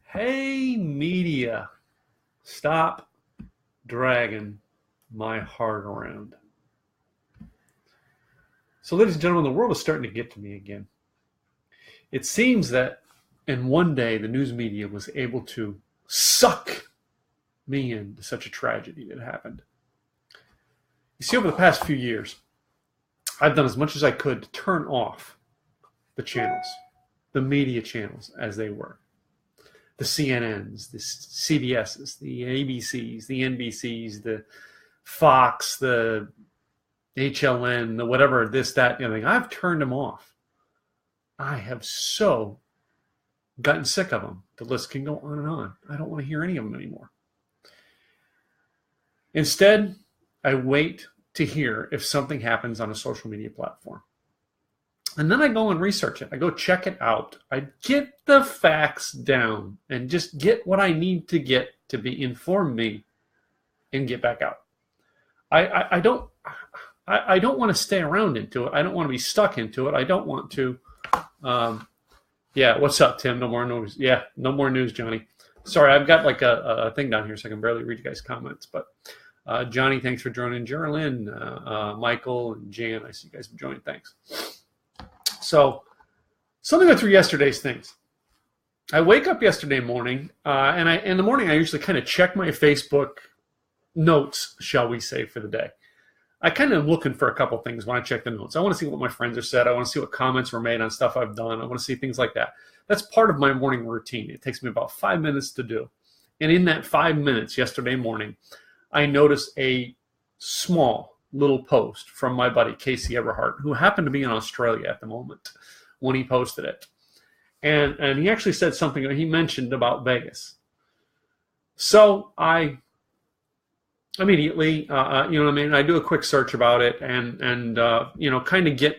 Hey, media, stop dragging my heart around. So, ladies and gentlemen, the world is starting to get to me again. It seems that in one day, the news media was able to suck me into such a tragedy that happened. You see, over the past few years, I've done as much as I could to turn off the channels, the media channels as they were. The CNNs, the CBSs, the ABCs, the NBCs, the Fox, the HLN, the whatever, this, that, you know, I've turned them off. I have so gotten sick of them. The list can go on and on. I don't want to hear any of them anymore. Instead, I wait to hear if something happens on a social media platform. And then I go and research it. I go check it out. I get the facts down and just get what I need to get to be inform me and get back out. I don't want to stay around into it. I don't want to be stuck into it. I don't want to. Yeah, what's up, Tim? No more news. Yeah, no more news, Johnny. Sorry, I've got like a thing down here, so I can barely read you guys' comments. But Johnny, thanks for joining. Geraldine, Michael, and Jan, I see you guys have joined. Thanks. So, something went through yesterday's things. I wake up yesterday morning, and in the morning I usually kind of check my Facebook notes, shall we say, for the day. I kind of am looking for a couple things when I check the notes. I want to see what my friends have said. I want to see what comments were made on stuff I've done. I want to see things like that. That's part of my morning routine. It takes me about 5 minutes to do. And in that 5 minutes yesterday morning, I noticed a small little post from my buddy Casey Everhart, who happened to be in Australia at the moment when he posted it. And he actually said something, he mentioned about Vegas. So I immediately, you know what I mean? I do a quick search about it and you know, kind of get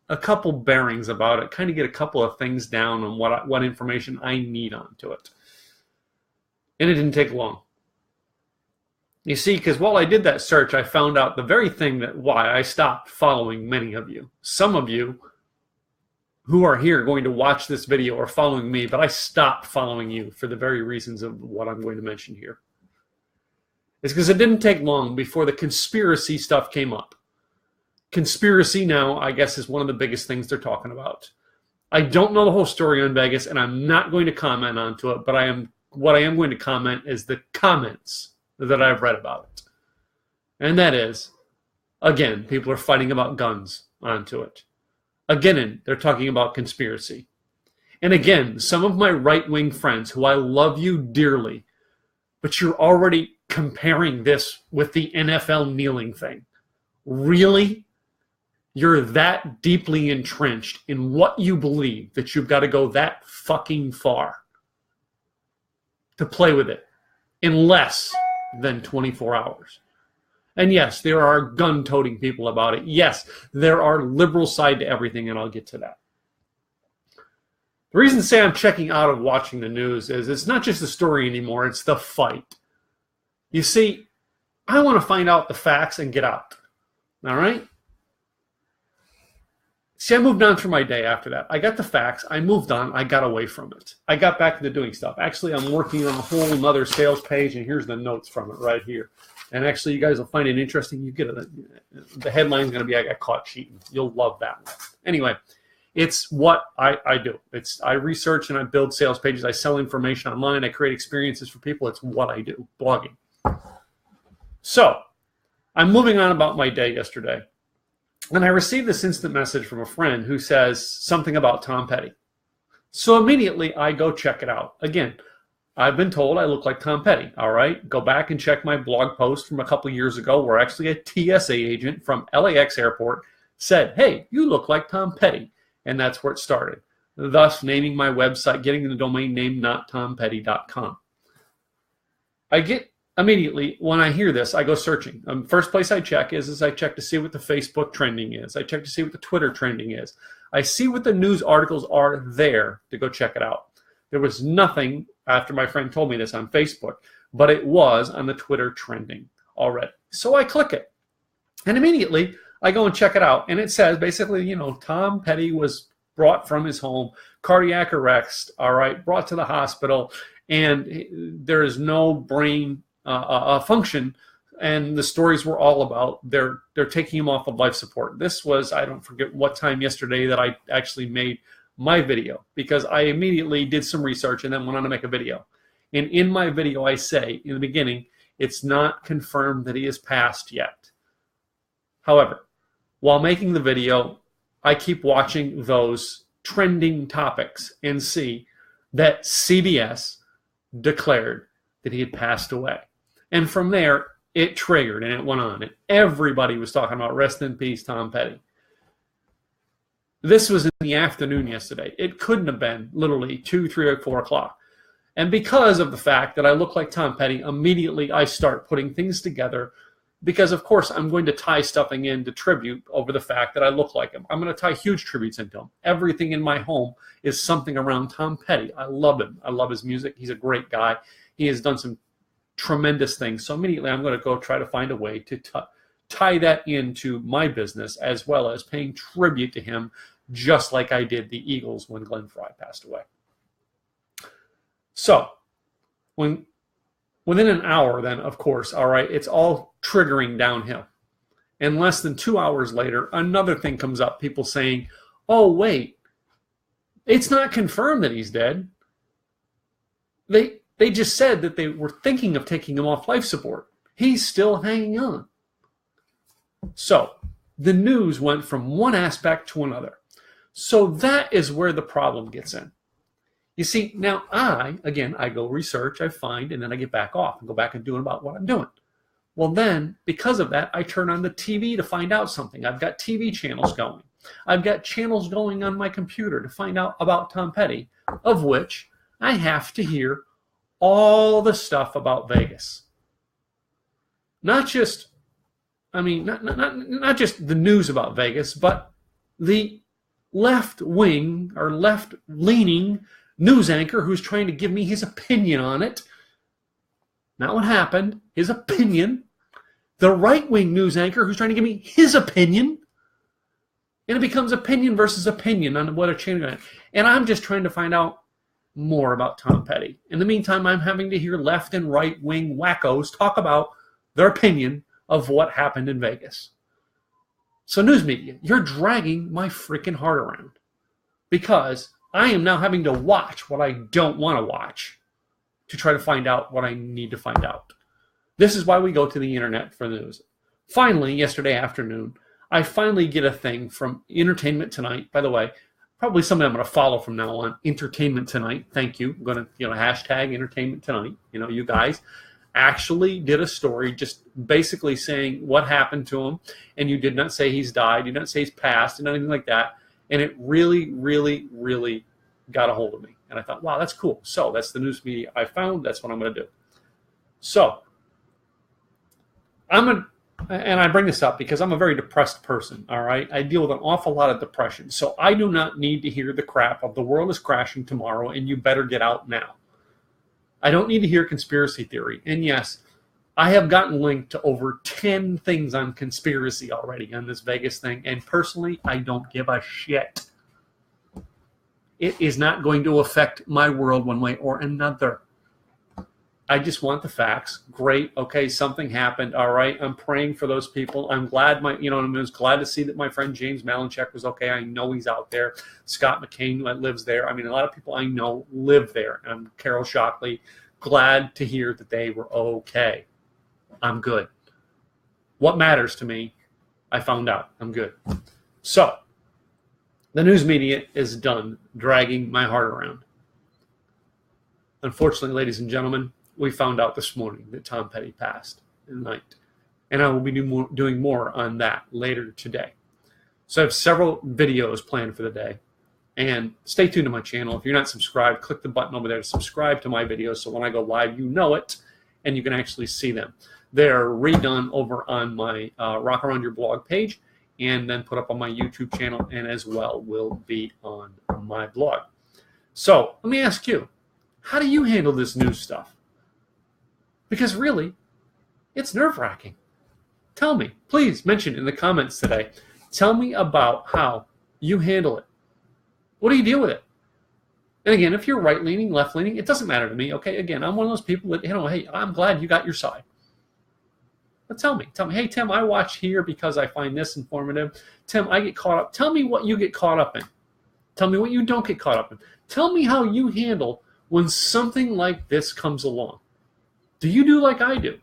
a couple bearings about it, kind of get a couple of things down on what information I need onto it. And it didn't take long. You see, because while I did that search, I found out the very thing that why I stopped following many of you. Some of you who are here going to watch this video are following me, but I stopped following you for the very reasons of what I'm going to mention here. It's because it didn't take long before the conspiracy stuff came up. Conspiracy now, I guess, is one of the biggest things they're talking about. I don't know the whole story on Vegas, and I'm not going to comment onto it, but what I am going to comment is the comments that I've read about it. And that is, again, people are fighting about guns onto it. Again, they're talking about conspiracy. And again, some of my right-wing friends, who I love you dearly, but you're already comparing this with the NFL kneeling thing. Really? You're that deeply entrenched in what you believe that you've got to go that fucking far to play with it in less than 24 hours. And yes, there are gun-toting people about it. Yes, there are liberal side to everything, and I'll get to that. The reason to say I'm checking out of watching the news is it's not just the story anymore, it's the fight. You see, I want to find out the facts and get out. All right? See, I moved on through my day after that. I got the facts. I moved on. I got away from it. I got back into doing stuff. Actually, I'm working on a whole another sales page, and here's the notes from it right here. And actually, you guys will find it interesting. You get the headline's going to be, I got caught cheating. You'll love that one. Anyway, it's what I do. I research and I build sales pages. I sell information online. I create experiences for people. It's what I do, blogging. So I'm moving on about my day yesterday. And I received this instant message from a friend who says something about Tom Petty. So immediately I go check it out. Again, I've been told I look like Tom Petty. All right, go back and check my blog post from a couple years ago where actually a TSA agent from LAX Airport said, hey, you look like Tom Petty. And that's where it started. Thus naming my website, getting the domain name nottompetty.com. I get immediately, when I hear this, I go searching. First place I check is I check to see what the Facebook trending is. I check to see what the Twitter trending is. I see what the news articles are there to go check it out. There was nothing after my friend told me this on Facebook, but it was on the Twitter trending already. So I click it. And immediately I go and check it out. And it says basically, Tom Petty was brought from his home, cardiac arrest, all right, brought to the hospital, and there is no brain function. And the stories were all about they're taking him off of life support. This was, I don't forget what time yesterday that I actually made my video, because I immediately did some research and then went on to make a video. And in my video, I say in the beginning, it's not confirmed that he has passed yet. However, while making the video, I keep watching those trending topics and see that CBS declared that he had passed away. And from there, it triggered and it went on. And everybody was talking about rest in peace, Tom Petty. This was in the afternoon yesterday. It couldn't have been literally 2, 3, or 4 o'clock. And because of the fact that I look like Tom Petty, immediately I start putting things together, because of course I'm going to tie stuffing into tribute over the fact that I look like him. I'm going to tie huge tributes into him. Everything in my home is something around Tom Petty. I love him. I love his music. He's a great guy. He has done some tremendous things. So immediately I'm going to go try to find a way to tie that into my business, as well as paying tribute to him, just like I did the Eagles when Glenn Fry passed away. So within an hour, then, of course, all right, it's all triggering downhill. And less than 2 hours later, another thing comes up, people saying, oh, wait, it's not confirmed that he's dead. They just said that they were thinking of taking him off life support. He's still hanging on. So the news went from one aspect to another. So that is where the problem gets in. You see, now I go research, I find, and then I get back off and go back and do about what I'm doing. Well, then, because of that, I turn on the TV to find out something. I've got TV channels going. I've got channels going on my computer to find out about Tom Petty, of which I have to hear all the stuff about Vegas. Not just the news about Vegas, but the left-wing or left-leaning news anchor who's trying to give me his opinion on it. Not what happened, his opinion. The right-wing news anchor who's trying to give me his opinion. And it becomes opinion versus opinion on what a channel. And I'm just trying to find out more about Tom Petty. In the meantime, I'm having to hear left and right-wing wackos talk about their opinion of what happened in Vegas. So news media, you're dragging my freaking heart around, because I am now having to watch what I don't want to watch to try to find out what I need to find out. This is why we go to the internet for news. Finally, yesterday afternoon, I finally get a thing from Entertainment Tonight. By the way, probably something I'm going to follow from now on. Entertainment Tonight. Thank you. I'm going to, hashtag Entertainment Tonight. You guys actually did a story just basically saying what happened to him, and you did not say he's died. You did not say he's passed and anything like that. And it really, really, really got a hold of me. And I thought, wow, that's cool. So that's the news media I found. That's what I'm going to do. So and I bring this up because I'm a very depressed person, all right? I deal with an awful lot of depression. So I do not need to hear the crap of the world is crashing tomorrow and you better get out now. I don't need to hear conspiracy theory. And yes, I have gotten linked to over 10 things on conspiracy already on this Vegas thing. And personally, I don't give a shit. It is not going to affect my world one way or another. I just want the facts. Great. Okay, something happened. All right. I'm praying for those people. I'm glad I was glad to see that my friend James Malinchek was okay. I know he's out there. Scott McCain lives there. I mean, a lot of people I know live there. And Carol Shockley, glad to hear that they were okay. I'm good. What matters to me, I found out. I'm good. So, the news media is done dragging my heart around. Unfortunately, ladies and gentlemen, we found out this morning that Tom Petty passed in the night. And I will be doing more on that later today. So I have several videos planned for the day. And stay tuned to my channel. If you're not subscribed, click the button over there to subscribe to my videos so when I go live, you know it, and you can actually see them. They're redone over on my Rock Around Your blog page, and then put up on my YouTube channel, and as well will be on my blog. So let me ask you, how do you handle this news stuff? Because really, it's nerve-wracking. Tell me, please mention in the comments today, tell me about how you handle it. What do you deal with it? And again, if you're right-leaning, left-leaning, it doesn't matter to me. Okay, again, I'm one of those people that, hey, I'm glad you got your side. But tell me, hey, Tim, I watch here because I find this informative. Tim, I get caught up. Tell me what you get caught up in. Tell me what you don't get caught up in. Tell me how you handle when something like this comes along. Do you do like I do?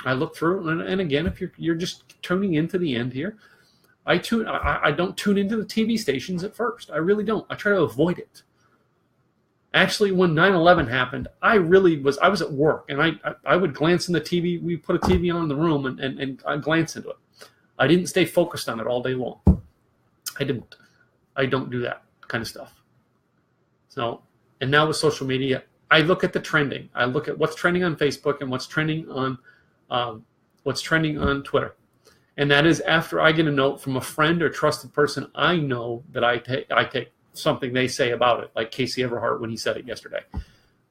I look through, and again, if you're just tuning into the end here, I don't tune into the TV stations at first. I really don't. I try to avoid it. Actually, when 9/11 happened, I was at work, and I would glance in the TV. We put a TV on in the room, and I glance into it. I didn't stay focused on it all day long. I didn't. I don't do that kind of stuff. So, and now with social media, I look at the trending. I look at what's trending on Facebook and what's trending on Twitter. And that is after I get a note from a friend or trusted person I know that I take something they say about it, like Casey Everhart when he said it yesterday.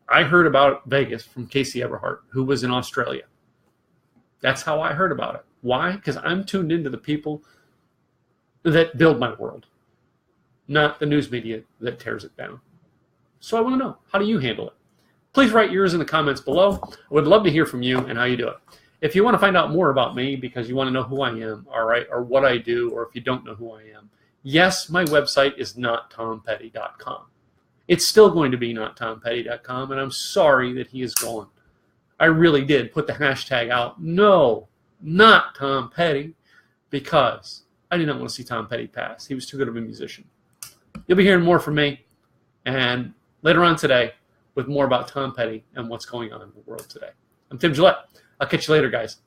I heard about Vegas from Casey Everhart, who was in Australia. That's how I heard about it. Why? Because I'm tuned into the people that build my world, not the news media that tears it down. So I want to know, how do you handle it? Please write yours in the comments below. I would love to hear from you and how you do it. If you want to find out more about me because you want to know who I am, all right, or what I do, or if you don't know who I am, yes, my website is nottompetty.com. It's still going to be nottompetty.com, and I'm sorry that he is gone. I really did put the hashtag out, no, not Tom Petty, because I did not want to see Tom Petty pass. He was too good of a musician. You'll be hearing more from me, and later on today with more about Tom Petty and what's going on in the world today. I'm Tim Gillette. I'll catch you later, guys.